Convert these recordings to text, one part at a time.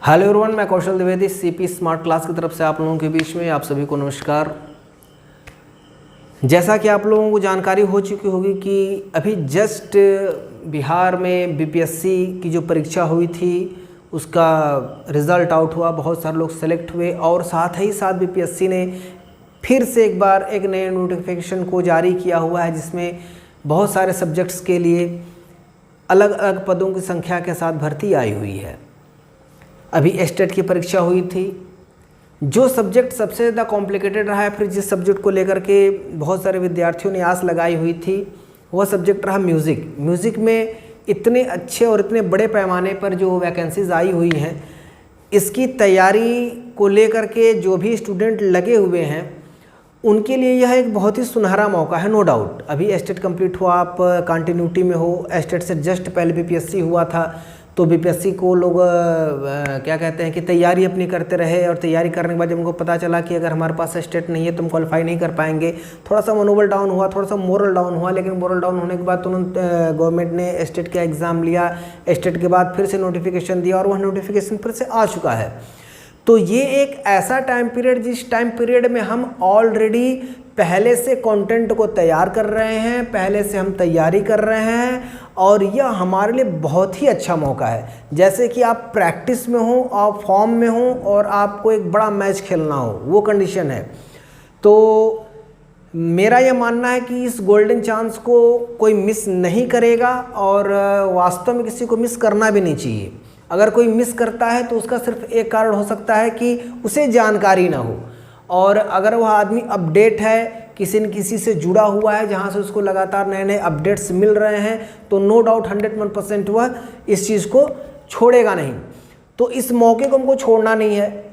Hello everyone, मैं कौशल Dwivedi CP smart class की तरफ से आप लोगों के बीच में आप सभी को नमस्कार। जैसा कि आप लोगों को जानकारी हो चुकी होगी कि अभी जस्ट बिहार में बीपीएससी की जो परीक्षा हुई थी उसका रिज़ल्ट आउट हुआ, बहुत सारे लोग सेलेक्ट हुए और साथ ही साथ बीपीएससी ने फिर से एक बार एक नए नोटिफिकेशन को जारी किया हुआ है जिसमें बहुत सारे सब्जेक्ट्स के लिए अलग अलग पदों की संख्या के साथ भर्ती आई हुई है। अभी एस्टेट की परीक्षा हुई थी। जो सब्जेक्ट सबसे ज़्यादा कॉम्प्लिकेटेड रहा है, फिर जिस सब्जेक्ट को लेकर के बहुत सारे विद्यार्थियों ने आस लगाई हुई थी, वह सब्जेक्ट रहा म्यूज़िक। म्यूज़िक में इतने अच्छे और इतने बड़े पैमाने पर जो वैकेंसीज आई हुई हैं, इसकी तैयारी को लेकर के जो भी स्टूडेंट लगे हुए हैं उनके लिए यह एक बहुत ही सुनहरा मौका है, नो डाउट। अभी एस्टेट कंप्लीट हुआ, आप कंटिन्यूटी में हो। एस्टेट से जस्ट पहले बीपीएससी हुआ था, तो बीपीएससी को लोग क्या कहते हैं कि तैयारी अपनी करते रहे और तैयारी करने के बाद जब उनको पता चला कि अगर हमारे पास एस्टेट नहीं है तो हम क्वालिफाई नहीं कर पाएंगे, थोड़ा सा मनोबल डाउन हुआ, थोड़ा सा मोरल डाउन हुआ। लेकिन मोरल डाउन होने के बाद तुरंत गवर्नमेंट ने एस्टेट का एग्ज़ाम लिया, एस्टेट के बाद फिर से नोटिफिकेशन दिया और वह नोटिफिकेशन फिर से आ चुका है। तो ये एक ऐसा टाइम पीरियड, जिस टाइम पीरियड में हम ऑलरेडी पहले से कंटेंट को तैयार कर रहे हैं, पहले से हम तैयारी कर रहे हैं और यह हमारे लिए बहुत ही अच्छा मौका है। जैसे कि आप प्रैक्टिस में हो, आप फॉर्म में हो और आपको एक बड़ा मैच खेलना हो, वो कंडीशन है। तो मेरा यह मानना है कि इस गोल्डन चांस को कोई मिस नहीं करेगा और वास्तव में किसी को मिस करना भी नहीं चाहिए। अगर कोई मिस करता है तो उसका सिर्फ एक कारण हो सकता है कि उसे जानकारी ना हो, और अगर वह आदमी अपडेट है, किसी न किसी से जुड़ा हुआ है जहाँ से उसको लगातार नए नए अपडेट्स मिल रहे हैं, तो नो डाउट 101% वह इस चीज़ को छोड़ेगा नहीं। तो इस मौके को हमको छोड़ना नहीं है।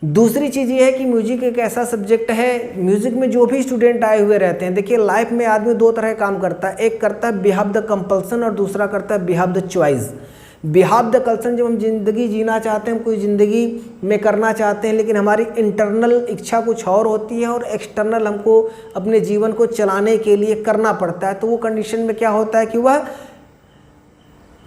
दूसरी चीज़ ये है कि म्यूजिक एक ऐसा सब्जेक्ट है, म्यूज़िक में जो भी स्टूडेंट आए हुए रहते हैं, देखिए लाइफ में आदमी दो तरह का काम करता है, एक करता है बिहाफ द कंपल्सन और दूसरा करता है behalf the choice. Behalf the compulsion जब हम ज़िंदगी जीना चाहते हैं, हम कोई ज़िंदगी में करना चाहते हैं, लेकिन हमारी इंटरनल इच्छा कुछ और होती है और एक्सटर्नल हमको अपने जीवन को चलाने के लिए करना पड़ता है, तो वो कंडीशन में क्या होता है कि वह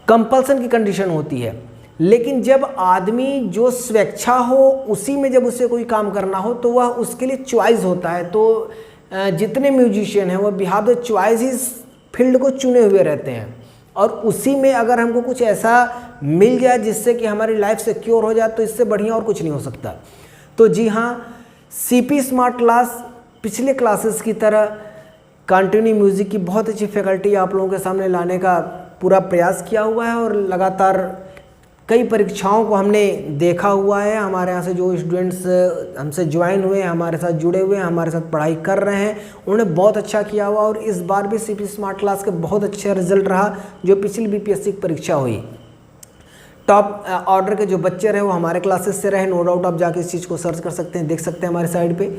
कंपल्सन की कंडीशन होती है। लेकिन जब आदमी जो स्वेच्छा हो उसी में जब उसे कोई काम करना हो तो वह उसके लिए चॉइस होता है। तो जितने म्यूजिशियन हैं वह बिहाफ द चॉइस इस फील्ड को चुने हुए रहते हैं और उसी में अगर हमको कुछ ऐसा मिल जाए जिससे कि हमारी लाइफ सिक्योर हो जाए तो इससे बढ़िया और कुछ नहीं हो सकता। तो जी हाँ, सीपी स्मार्ट क्लास पिछले क्लासेस की तरह कंटिन्यू म्यूज़िक की बहुत अच्छी फैकल्टी आप लोगों के सामने लाने का पूरा प्रयास किया हुआ है और लगातार कई परीक्षाओं को हमने देखा हुआ है। हमारे यहाँ से जो स्टूडेंट्स हमसे ज्वाइन हुए हैं, हमारे साथ जुड़े हुए हैं, हमारे साथ पढ़ाई कर रहे हैं, उन्होंने बहुत अच्छा किया हुआ और इस बार भी सीपी स्मार्ट क्लास का बहुत अच्छा रिजल्ट रहा। जो पिछली बीपीएससी की परीक्षा हुई, टॉप ऑर्डर के जो बच्चे रहे वो हमारे क्लासेस से रहे, नो डाउट। आप जाके इस चीज़ को सर्च कर सकते हैं, देख सकते हैं हमारे साइड पर।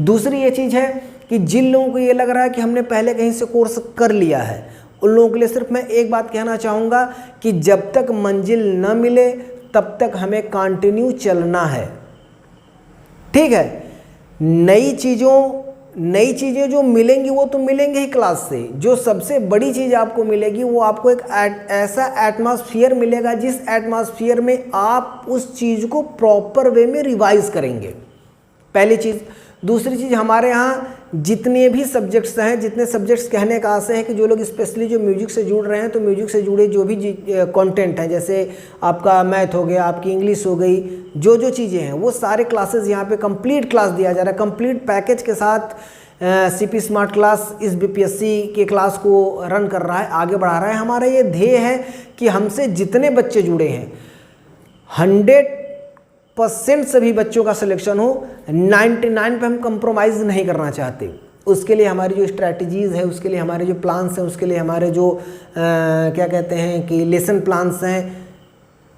दूसरी ये चीज़ है कि जिन लोगों को ये लग रहा है कि हमने पहले कहीं से कोर्स कर लिया है, उन लोगों के लिए सिर्फ मैं एक बात कहना चाहूँगा कि जब तक मंजिल न मिले तब तक हमें कंटिन्यू चलना है, ठीक है। नई चीज़ें जो मिलेंगी वो तो मिलेंगी ही क्लास से। जो सबसे बड़ी चीज़ आपको मिलेगी वो आपको एक ऐसा एटमॉस्फेयर मिलेगा जिस एटमॉस्फेयर में आप उस चीज़ को प्रॉपर वे में रिवाइज करेंगे, पहली चीज़। दूसरी चीज़, हमारे यहाँ जितने भी सब्जेक्ट्स हैं, जितने सब्जेक्ट्स कहने का आशय है कि जो लोग स्पेशली जो म्यूजिक से जुड़ रहे हैं, तो म्यूजिक से जुड़े जो भी कंटेंट हैं, जैसे आपका मैथ हो गया, आपकी इंग्लिश हो गई, जो जो चीज़ें हैं वो सारे क्लासेस यहाँ पे कंप्लीट क्लास दिया जा रहा है। कंप्लीट पैकेज के साथ सीपी स्मार्ट क्लास इस बीपीएससी के क्लास को रन कर रहा है, आगे बढ़ा रहा है। हमारा ये ध्येय है कि हमसे जितने बच्चे जुड़े हैं 100% सभी बच्चों का सिलेक्शन हो। 99 पे हम कंप्रोमाइज़ नहीं करना चाहते। उसके लिए हमारी जो स्ट्रैटेजीज़ है, उसके लिए हमारे जो प्लान्स हैं, उसके लिए हमारे जो क्या कहते हैं कि लेसन प्लान्स हैं,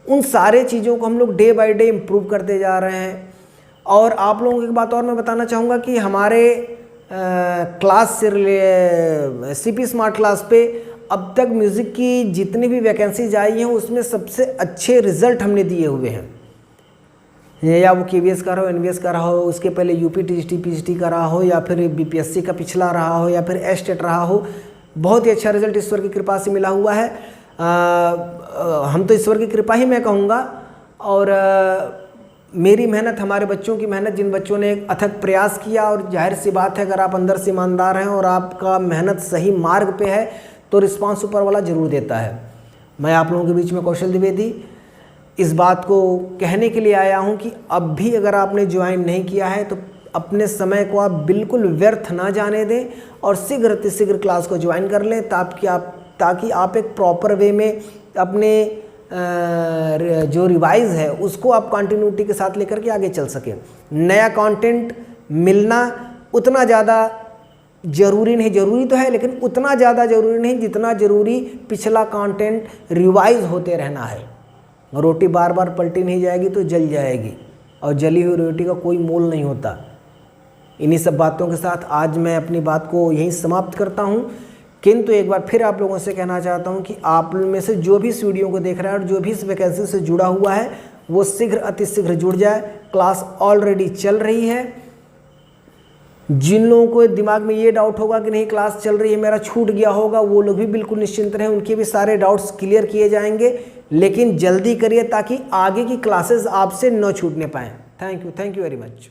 उन सारे चीज़ों को हम लोग डे बाय डे इम्प्रूव करते जा रहे हैं। और आप लोगों को एक बात और मैं बताना चाहूँगा कि हमारे क्लास से सीपी स्मार्ट क्लास पे अब तक म्यूज़िक की जितनी भी वैकेंसीज आई हैं उसमें सबसे अच्छे रिज़ल्ट हमने दिए हुए हैं। या वो केवीएस का रहा हो, एनवीएस का रहा हो, उसके पहले यूपी टीजीटी पीजीटी का रहा हो, या फिर बीपीएससी का पिछला रहा हो, या फिर एस्टेट रहा हो, बहुत ही अच्छा रिजल्ट ईश्वर की कृपा से मिला हुआ है। हम तो ईश्वर की कृपा ही मैं कहूँगा, और मेरी मेहनत, हमारे बच्चों की मेहनत, जिन बच्चों ने एक अथक प्रयास किया, और जाहिर सी बात है अगर आप अंदर से ईमानदार हैं और आपका मेहनत सही मार्ग पे है तो रिस्पांस ऊपर वाला ज़रूर देता है। मैं आप लोगों के बीच में कौशल द्विवेदी इस बात को कहने के लिए आया हूं कि अब भी अगर आपने ज्वाइन नहीं किया है तो अपने समय को आप बिल्कुल व्यर्थ ना जाने दें और शीघ्र क्लास को ज्वाइन कर लें, ताकि आप एक प्रॉपर वे में अपने जो रिवाइज है उसको आप कंटिन्यूटी के साथ लेकर के आगे चल सकें। नया कंटेंट मिलना उतना ज़्यादा ज़रूरी नहीं, ज़रूरी तो है लेकिन उतना ज़्यादा ज़रूरी नहीं जितना ज़रूरी पिछला कंटेंट रिवाइज होते रहना है। रोटी बार बार पलटी नहीं जाएगी तो जल जाएगी, और जली हुई रोटी का कोई मोल नहीं होता। इन्हीं सब बातों के साथ आज मैं अपनी बात को यहीं समाप्त करता हूँ। किंतु एक बार फिर आप लोगों से कहना चाहता हूं कि आप में से जो भी इस वीडियो को देख रहा है और जो भी इस वैकेंसी से जुड़ा हुआ है वो अति शीघ्र जुड़ जाए। क्लास ऑलरेडी चल रही है। जिन लोगों को दिमाग में ये डाउट होगा कि नहीं क्लास चल रही है, मेरा छूट गया होगा, वो लोग भी बिल्कुल निश्चिंत रहें, उनके भी सारे डाउट्स क्लियर किए जाएंगे। लेकिन जल्दी करिए ताकि आगे की क्लासेस आपसे न छूटने पाएँ। Thank you very much.